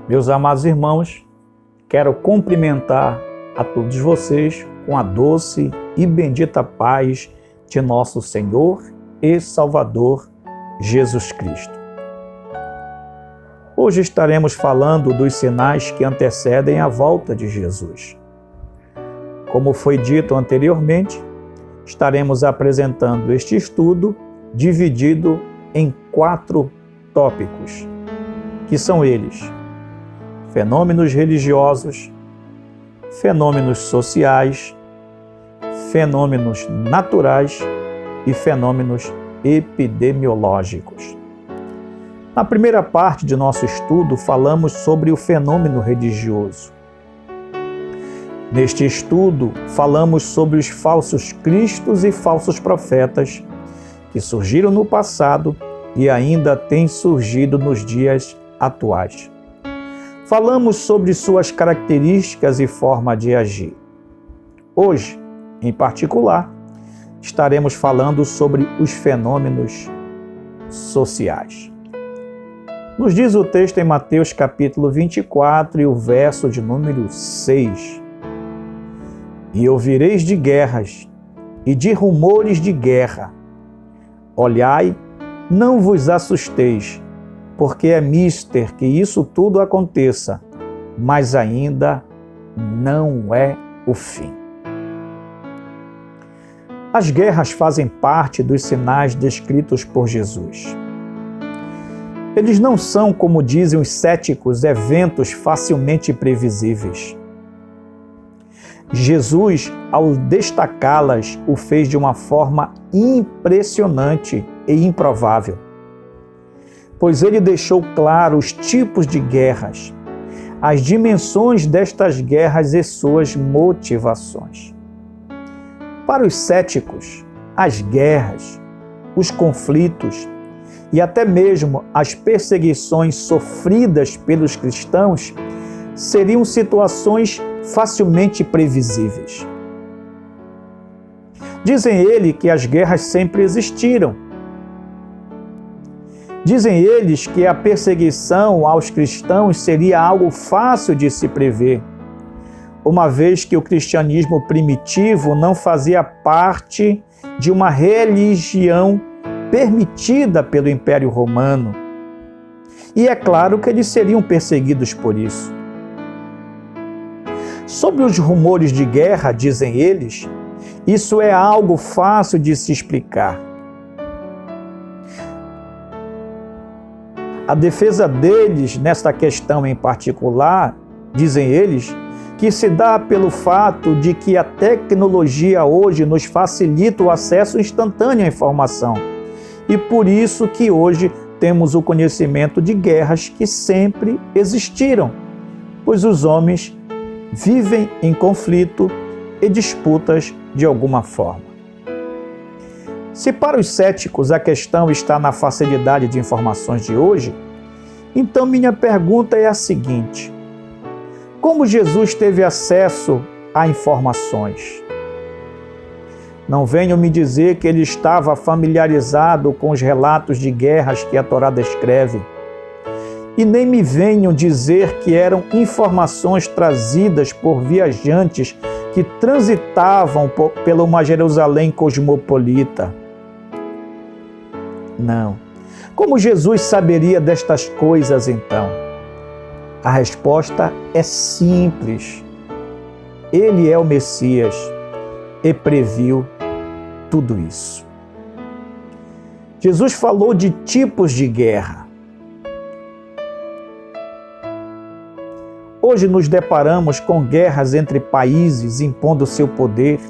Meus amados irmãos, quero cumprimentar a todos vocês com a doce e bendita paz de nosso Senhor e Salvador Jesus Cristo. Hoje estaremos falando dos sinais que antecedem a volta de Jesus. Como foi dito anteriormente, estaremos apresentando este estudo dividido em 4 tópicos, que são eles: fenômenos religiosos, fenômenos sociais, fenômenos naturais e fenômenos epidemiológicos. Na primeira parte de nosso estudo, falamos sobre o fenômeno religioso. Neste estudo, falamos sobre os falsos cristos e falsos profetas que surgiram no passado e ainda têm surgido nos dias atuais. Falamos sobre suas características e forma de agir. Hoje, em particular, estaremos falando sobre os fenômenos sociais. Nos diz o texto em Mateus capítulo 24 e o verso de número 6. E ouvireis de guerras e de rumores de guerra. Olhai, não vos assusteis, porque é mister que isso tudo aconteça, mas ainda não é o fim. As guerras fazem parte dos sinais descritos por Jesus. Eles não são, como dizem os céticos, eventos facilmente previsíveis. Jesus, ao destacá-las, o fez de uma forma impressionante e improvável, pois ele deixou claro os tipos de guerras, as dimensões destas guerras e suas motivações. Para os céticos, as guerras, os conflitos e até mesmo as perseguições sofridas pelos cristãos seriam situações facilmente previsíveis. Dizem eles que as guerras sempre existiram. Dizem eles que a perseguição aos cristãos seria algo fácil de se prever, uma vez que o cristianismo primitivo não fazia parte de uma religião permitida pelo Império Romano. E é claro que eles seriam perseguidos por isso. Sobre os rumores de guerra, dizem eles, isso é algo fácil de se explicar. A defesa deles nesta questão em particular, dizem eles, que se dá pelo fato de que a tecnologia hoje nos facilita o acesso instantâneo à informação. E por isso que hoje temos o conhecimento de guerras que sempre existiram, pois os homens vivem em conflito e disputas de alguma forma. Se para os céticos a questão está na facilidade de informações de hoje, então minha pergunta é a seguinte: como Jesus teve acesso a informações? Não venham me dizer que ele estava familiarizado com os relatos de guerras que a Torá descreve. E nem me venham dizer que eram informações trazidas por viajantes que transitavam pela uma Jerusalém cosmopolita. Não. Como Jesus saberia destas coisas então? A resposta é simples. Ele é o Messias e previu tudo isso. Jesus falou de tipos de guerra. Hoje nos deparamos com guerras entre países impondo seu poder,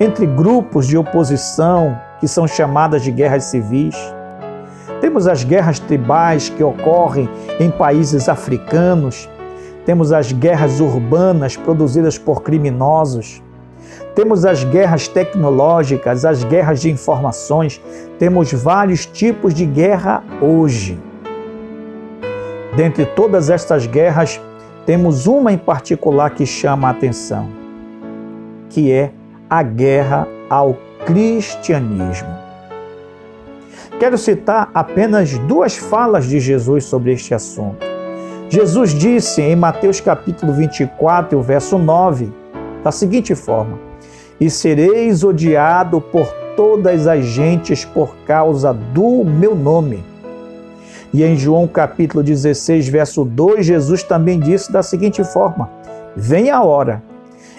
entre grupos de oposição que são chamadas de guerras civis. Temos as guerras tribais que ocorrem em países africanos, temos as guerras urbanas produzidas por criminosos, temos as guerras tecnológicas, as guerras de informações, temos vários tipos de guerra hoje. Dentre todas estas guerras, temos uma em particular que chama a atenção, que é a guerra ao cristianismo. Quero citar apenas 2 falas de Jesus sobre este assunto. Jesus disse em Mateus capítulo 24, verso 9, da seguinte forma: e sereis odiado por todas as gentes por causa do meu nome. E em João capítulo 16, verso 2, Jesus também disse da seguinte forma: vem a hora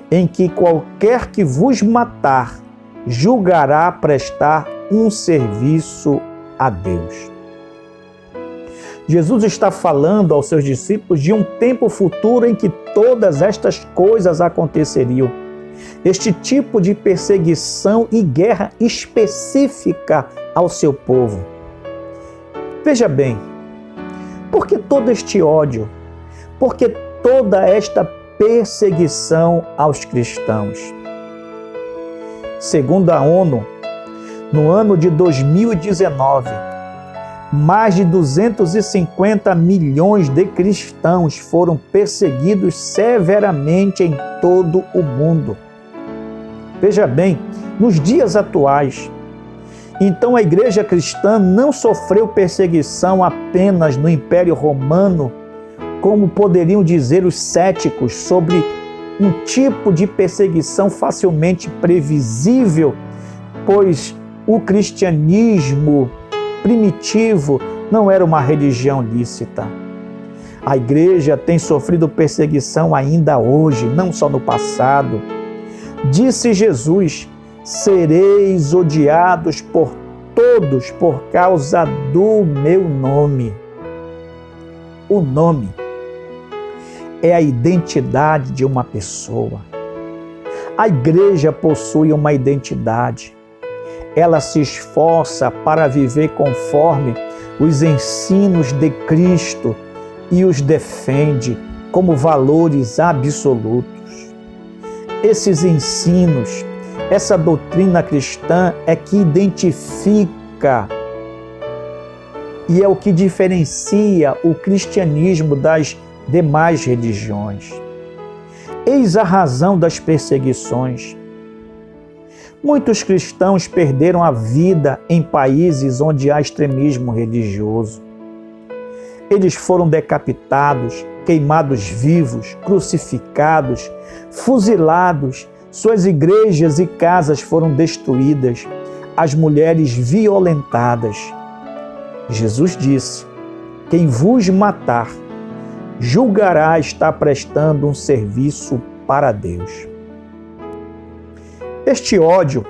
em que qualquer que vos matar julgará prestar um serviço a Deus. Jesus está falando aos seus discípulos de um tempo futuro em que todas estas coisas aconteceriam. Este tipo de perseguição e guerra específica ao seu povo. Veja bem, por que todo este ódio? Por que toda esta perseguição aos cristãos? Segundo a ONU, no ano de 2019, mais de 250 milhões de cristãos foram perseguidos severamente em todo o mundo. Veja bem, nos dias atuais, então a igreja cristã não sofreu perseguição apenas no Império Romano, como poderiam dizer os céticos sobre um tipo de perseguição facilmente previsível, pois o cristianismo primitivo não era uma religião lícita. A igreja tem sofrido perseguição ainda hoje, não só no passado. Disse Jesus: sereis odiados por todos por causa do meu nome. O nome é a identidade de uma pessoa. A igreja possui uma identidade. Ela se esforça para viver conforme os ensinos de Cristo e os defende como valores absolutos. Esses ensinos, essa doutrina cristã é que identifica e é o que diferencia o cristianismo das demais religiões. Eis a razão das perseguições. Muitos cristãos perderam a vida em países onde há extremismo religioso. Eles foram decapitados, queimados vivos, crucificados, fuzilados, suas igrejas e casas foram destruídas, as mulheres violentadas. Jesus disse: quem vos matar, julgará estar prestando um serviço para Deus. Este ódio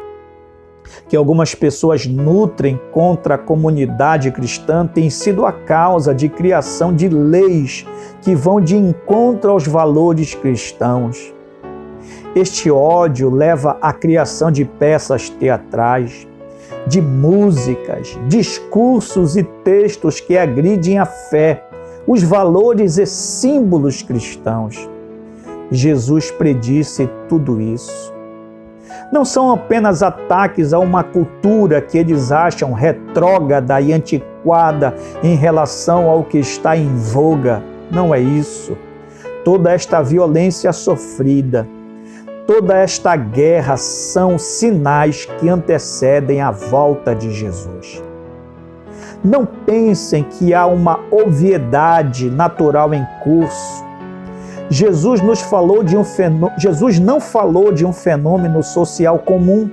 que algumas pessoas nutrem contra a comunidade cristã tem sido a causa de criação de leis que vão de encontro aos valores cristãos. Este ódio leva à criação de peças teatrais, de músicas, discursos e textos que agridem a fé, os valores e símbolos cristãos. Jesus predisse tudo isso. Não são apenas ataques a uma cultura que eles acham retrógrada e antiquada em relação ao que está em voga. Não é isso. Toda esta violência sofrida, toda esta guerra são sinais que antecedem a volta de Jesus. Não pensem que há uma obviedade natural em curso. Jesus não falou de um fenômeno social comum.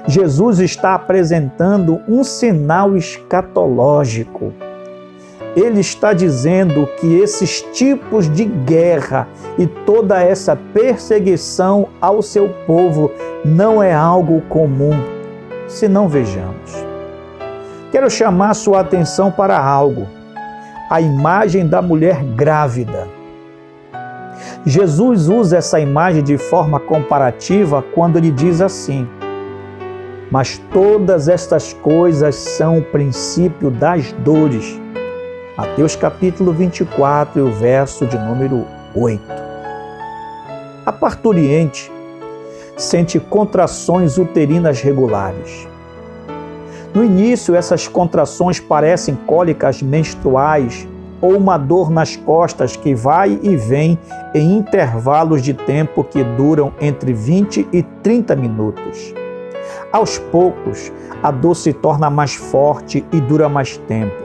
Jesus está apresentando um sinal escatológico. Ele está dizendo que esses tipos de guerra e toda essa perseguição ao seu povo não é algo comum. Se não, vejamos. Quero chamar sua atenção para algo. A imagem da mulher grávida. Jesus usa essa imagem de forma comparativa quando ele diz assim: mas todas estas coisas são o princípio das dores. Mateus capítulo 24, o verso de número 8. A parturiente sente contrações uterinas regulares. No início, essas contrações parecem cólicas menstruais ou uma dor nas costas que vai e vem em intervalos de tempo que duram entre 20 e 30 minutos. Aos poucos, a dor se torna mais forte e dura mais tempo.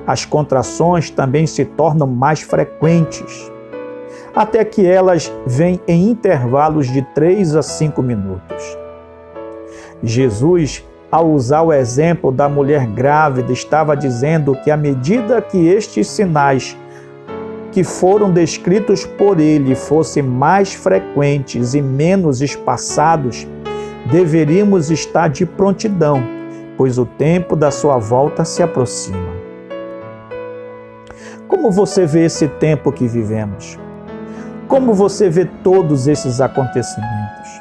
As contrações também se tornam mais frequentes, até que elas vêm em intervalos de 3 a 5 minutos. Jesus, ao usar o exemplo da mulher grávida, estava dizendo que à medida que estes sinais que foram descritos por ele fossem mais frequentes e menos espaçados, deveríamos estar de prontidão, pois o tempo da sua volta se aproxima. Como você vê esse tempo que vivemos? Como você vê todos esses acontecimentos?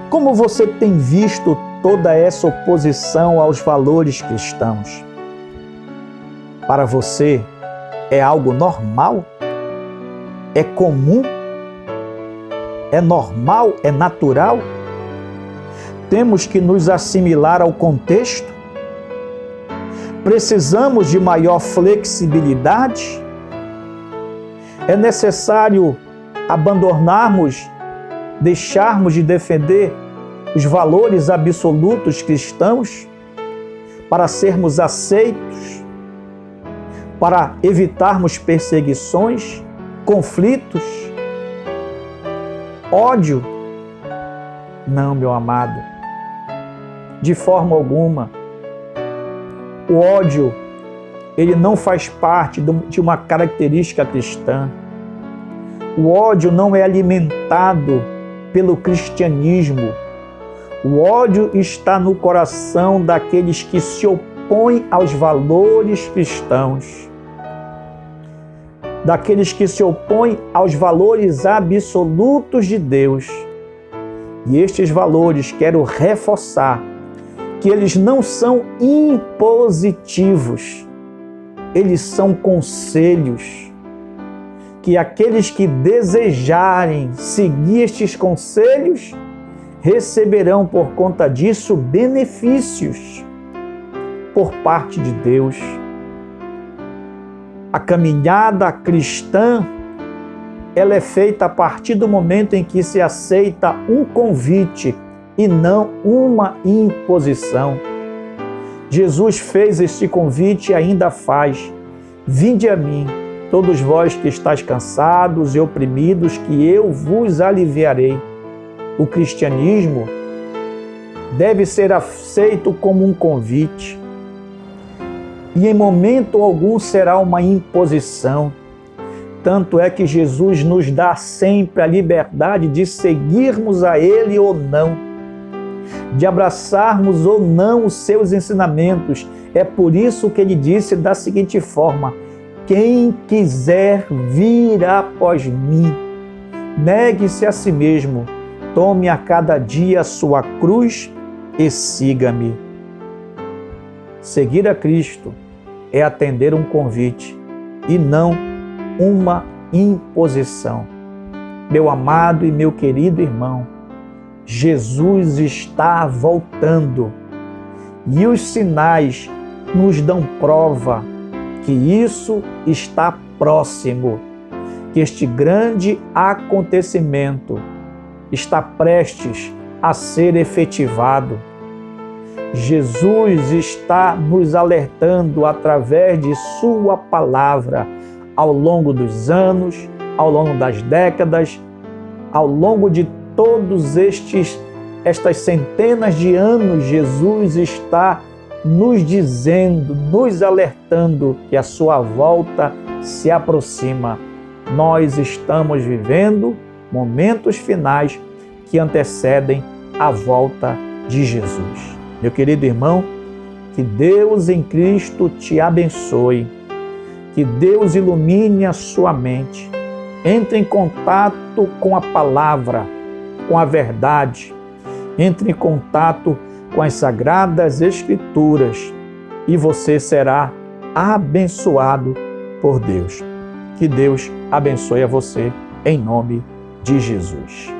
Como você tem visto toda essa oposição aos valores cristãos? Para você, é algo normal? É comum? É normal? É natural? Temos que nos assimilar ao contexto? Precisamos de maior flexibilidade? É necessário abandonarmos, deixarmos de defender os valores absolutos cristãos para sermos aceitos, para evitarmos perseguições, conflitos, ódio? Não, meu amado, de forma alguma. O ódio, ele não faz parte de uma característica cristã. O ódio não é alimentado pelo cristianismo. O ódio está no coração daqueles que se opõem aos valores cristãos, daqueles que se opõem aos valores absolutos de Deus. E estes valores, quero reforçar, que eles não são impositivos, eles são conselhos, que aqueles que desejarem seguir estes conselhos receberão por conta disso benefícios por parte de Deus. A caminhada cristã, ela é feita a partir do momento em que se aceita um convite e não uma imposição. Jesus fez este convite e ainda faz: vinde a mim, todos vós que estáis cansados e oprimidos, que eu vos aliviarei. O cristianismo deve ser aceito como um convite e em momento algum será uma imposição. Tanto é que Jesus nos dá sempre a liberdade de seguirmos a Ele ou não, de abraçarmos ou não os seus ensinamentos. É por isso que Ele disse da seguinte forma: quem quiser vir após mim, negue-se a si mesmo, tome a cada dia a sua cruz e siga-me. Seguir a Cristo é atender um convite e não uma imposição. Meu amado e meu querido irmão, Jesus está voltando e os sinais nos dão prova que isso está próximo, que este grande acontecimento está prestes a ser efetivado. Jesus está nos alertando através de sua palavra ao longo dos anos, ao longo das décadas, ao longo de todos estas centenas de anos. Jesus está nos dizendo, nos alertando que a sua volta se aproxima. Nós estamos vivendo momentos finais que antecedem a volta de Jesus. Meu querido irmão, que Deus em Cristo te abençoe, que Deus ilumine a sua mente, entre em contato com a palavra, com a verdade, entre em contato com as Sagradas Escrituras e você será abençoado por Deus. Que Deus abençoe a você em nome de Jesus.